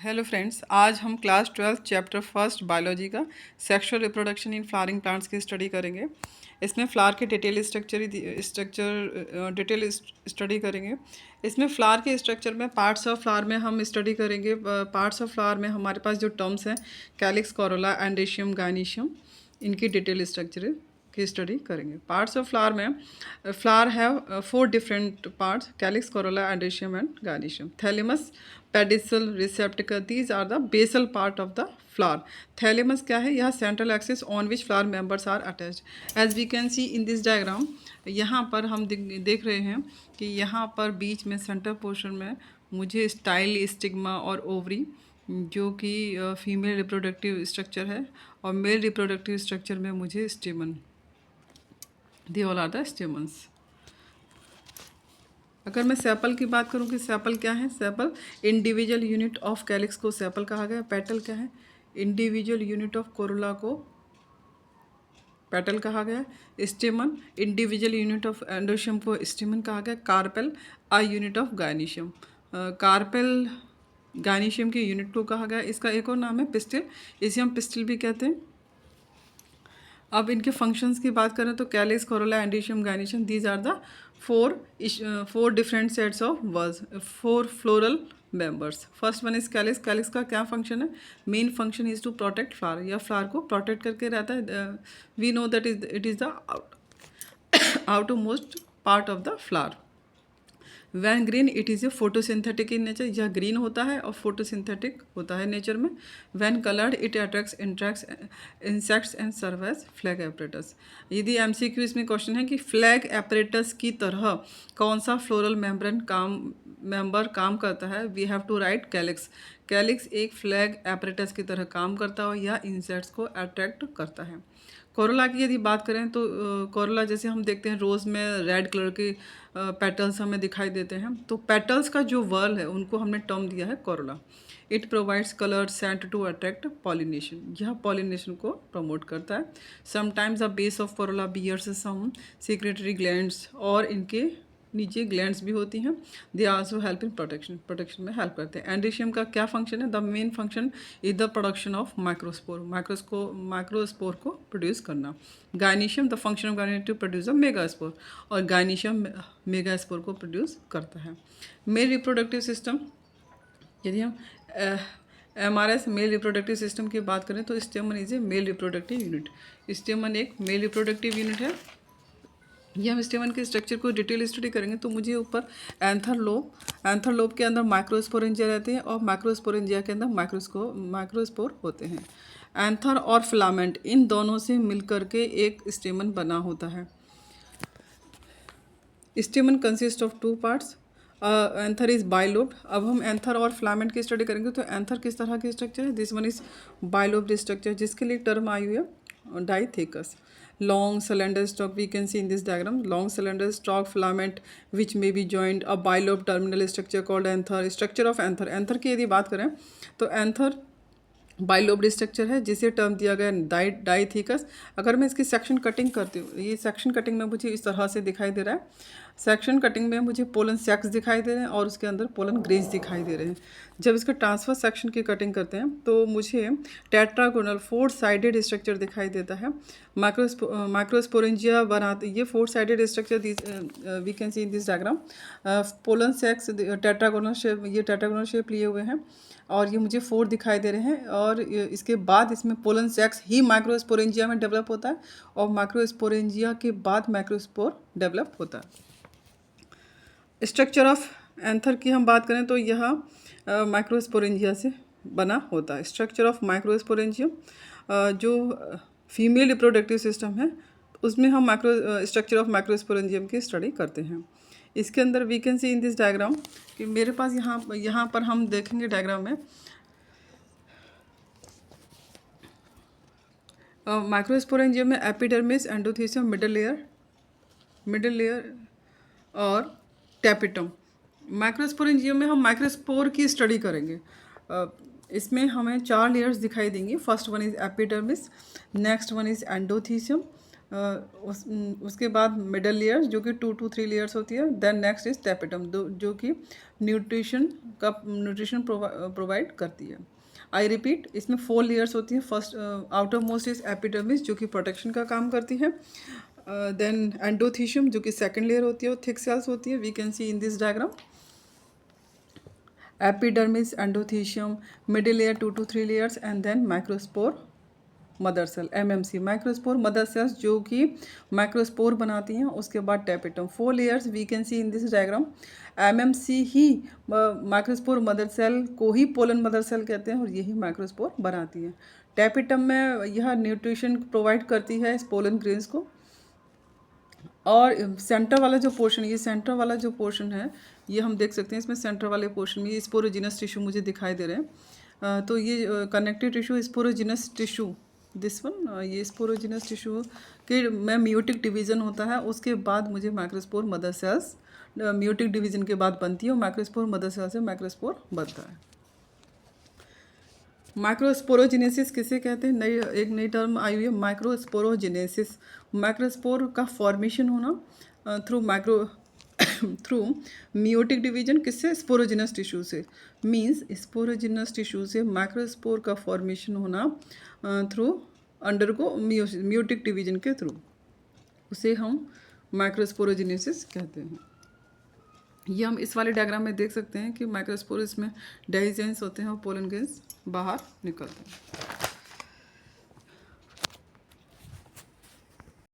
Hello friends, आज हम class 12 chapter first biology का sexual reproduction in flowering plants की स्टडी करेंगे। इसमें फ्लावर के डिटेल स्टडी करेंगे। इसमें फ्लावर के स्ट्रक्चर में पार्ट्स ऑफ फ्लावर में हम स्टडी करेंगे। पार्ट्स ऑफ फ्लावर में हमारे पास जो टर्म्स हैं कैलिक्स, कोरोला, एंडेशियम, गायनीशियम, इनकी डिटेल स्ट्रक्चर की स्टडी करेंगे। पार्ट्स ऑफ फ्लावर में flower have 4 different parts: calyx, corolla, androecium and gynoecium. Thalamus, pedicel, receptacle, these are the basal part of the flower. Thalamus क्या है? यह central axis on which flower members are attached. As we can see in this diagram, यहाँ पर हम देख रहे हैं कि यहाँ पर बीच में सेंटर पोर्शन में मुझे स्टाइल, स्टिग्मा और ओवरी, जो कि फीमेल रिप्रोडक्टिव स्ट्रक्चर है, और मेल रिप्रोडक्टिव स्ट्रक्चर में मुझे stamen, they all are the stamens. अगर मैं सेपल की बात करूं कि सेपल क्या है? Sepal individual unit of calyx को सेपल कहा गया। पेटल क्या है? इंडिविजुअल यूनिट ऑफ कोरोला को पेटल कहा गया। Stamen individual unit of androecium को स्टेमन कहा गया। Carpel a unit of gynoecium, carpel gynoecium की यूनिट को कहा गया। इसका एक और नाम है पिस्टिल, इसे हम पिस्टिल भी कहते हैं। अब इनके फंक्शंस की बात करें तो calyx, corolla, androecium, gynoecium, these are the four different sets of words, 4 floral members. First one is calyx. Calyx का क्या फंक्शन है? Main function is to protect flower, या फ्लावर को प्रोटेक्ट करके रहता है। We know that it is the outer most part of the flower. When green, it is a photosynthetic in nature, यह green होता है और फोटोसिंथेटिक होता है नेचर में। When coloured, it attracts insects and serve as flag apparatus. यदि MCQ इसमें question है कि फ्लैग एपरेटस की तरह कौन सा फ्लोरल मेंबर काम करता है, we have to write calyx. Calyx एक फ्लैग एपरेटस की तरह काम करता है या इंसेक्ट्स को अट्रैक्ट करता है। कोरोला की यदि बात करें तो कोरोला जैसे हम देखते हैं रोज़ में रेड कलर के पेटल्स हमें दिखाई देते हैं, तो पेटल्स का जो वर्ल है उनको हमने टर्म दिया है corolla. It provides colour scent to attract pollination, यह पॉलिनेशन को प्रमोट करता है। Sometimes the base of corolla bears some secretory glands, और इनके नीचे ग्लैंड्स भी होती हैं। They also help in protection में हेल्प करते हैं। एंडोशियम का क्या फंक्शन है? The main function is the production of microspore को प्रोड्यूस करना। Gynoecium, the function of gynoecium to produce a megaspore, और गायनीशियम मेगास्पोर को प्रोड्यूस करता है। मेल रिप्रोडक्टिव सिस्टम, यदि हम MRS मेल रिप्रोडक्टिव सिस्टम की बात करें तो स्टेमन is a male reproductive unit. स्टेमन एक मेल रिप्रोडक्टिव यूनिट है। ये हम स्टेमन के स्ट्रक्चर को डिटेल स्टडी करेंगे तो मुझे ऊपर एंथर लोब के अंदर माइक्रोस्पोरेंजिया रहते हैं, और माइक्रोस्पोरेंजिया के अंदर माइक्रोस्पोर होते हैं। एंथर और फिलामेंट, इन दोनों से मिलकर के एक स्टेमन बना होता है। स्टेमन consist of 2 parts. Anther is bilobed. अब हम एंथर और फिलामेंट की स्टडी करेंगे तो एंथर किस तरह की स्ट्रक्चर है? This one is bilobed structure, जिसके लिए टर्म आई हुई है डाइथेकस। Long cylinder stalk, we can see in this diagram, long cylinder stalk filament which may be joined a bilobe terminal structure called anther. Structure of anther की यदि बात करें तो anther bilobed structure है, जिसे टर्म दिया गया डाइथेकस। अगर मैं इसकी सेक्शन कटिंग करती हूँ, ये सेक्शन कटिंग में मुझे इस तरह से दिखाई दे रहा है। सेक्शन कटिंग में मुझे पोलन सेक्स दिखाई दे रहे हैं और उसके अंदर पोलन ग्रेन्स दिखाई दे रहे हैं। जब इसका ट्रांसफर सेक्शन की कटिंग करते हैं तो मुझे टेट्रागोनल 4 साइडेड स्ट्रक्चर दिखाई देता है। माइक्रोस्पोरेंजिया बनाते, ये 4 sided structure we can see in this diagram. Pollen sacs tetragonal shape, ये टेट्रागोनल शेप लिए हुए हैं और ये मुझे 4 दिखाई दे रहे हैं। और इसके बाद इसमें पोलन सेक्स ही माइक्रोस्पोरेंजिया में डेवलप होता है, और माइक्रोस्पोरेंजिया के बाद माइक्रोस्पोर डेवलप होता है। स्ट्रक्चर ऑफ एंथर की हम बात करें तो यह माइक्रोस्पोरेंजिया से बना होता है। स्ट्रक्चर ऑफ माइक्रोस्पोरेंजियम, जो फीमेल रिप्रोडक्टिव सिस्टम है उसमें हम स्ट्रक्चर ऑफ माइक्रोस्पोरेंजियम की स्टडी करते हैं। इसके अंदर we can see in this diagram कि मेरे पास यहाँ पर हम देखेंगे डायग्राम में माइक्रोस्पोरेंजियम में एपिडर्मिस, एंडोथीसियम, मिडल लेयर और टैपिटम। माइक्रोस्पोरेंजियम में हम माइक्रोस्पोर की स्टडी करेंगे। इसमें हमें 4 लेयर्स दिखाई देंगी। First one is epidermis, next one is endothecium, उसके बाद मिडल लेयर जो कि 2 to 3 लेयर्स होती है। देन नेक्स्ट इज टैपेटम जो कि न्यूट्रिशन प्रोवाइड करती है। आई रिपीट, इसमें 4 लेयर्स होती हैं। First outer most is epidermis जो कि प्रोटेक्शन का काम करती है। देन एंडोथीशियम जो कि सेकेंड लेयर होती है, वो थिक सेल्स होती है। We can see in this diagram epidermis, endothecium, middle layer 2 to 3 layers and then microspore mother cell MMC, microspore mother cells जो कि माइक्रोस्पोर बनाती हैं। उसके बाद tapetum, 4 layers we can see in this diagram. MMC ही microspore mother cell को ही pollen mother cell कहते हैं और यही माइक्रोस्पोर बनाती है। टैपेटम में यह न्यूट्रिशन प्रोवाइड करती है इस पोलन ग्रेन्स को। और सेंटर वाला जो पोर्शन, ये सेंटर वाला जो पोर्शन है, ये हम देख सकते हैं इसमें सेंटर वाले पोर्शन में ये स्पोरोजिनस टिश्यू मुझे दिखाई दे रहे हैं। तो ये connective tissue sporogenous tissue, this one, ये स्पोरोजिनस टिश्यू के में मियोटिक डिवीजन होता है। उसके बाद मुझे microspore mother sales meiotic division के बाद बनती है और माइक्रोस्पोर मदर सेल से माइक्रोस्पोर बनता है। माइक्रोस्पोरोजेनेसिस किसे कहते हैं? एक नई टर्म आई हुई है, माइक्रोस्पोरोजेनेसिस। माइक्रोस्पोर का फॉर्मेशन होना थ्रू मियोटिक डिवीजन, किससे? स्पोरोजिनस टिश्यू से। मींस स्पोरोजिनस टिश्यू से माइक्रोस्पोर का फॉर्मेशन होना थ्रू अंडरगो मियोटिक डिवीजन के थ्रू, उसे हम माइक्रोस्पोरोजेनेसिस कहते हैं। ये हम इस वाले डायग्राम में देख सकते हैं कि माइक्रोस्पोर इसमें डाइजेंस होते हैं और पोलन ग्रेन्स बाहर निकलते हैं।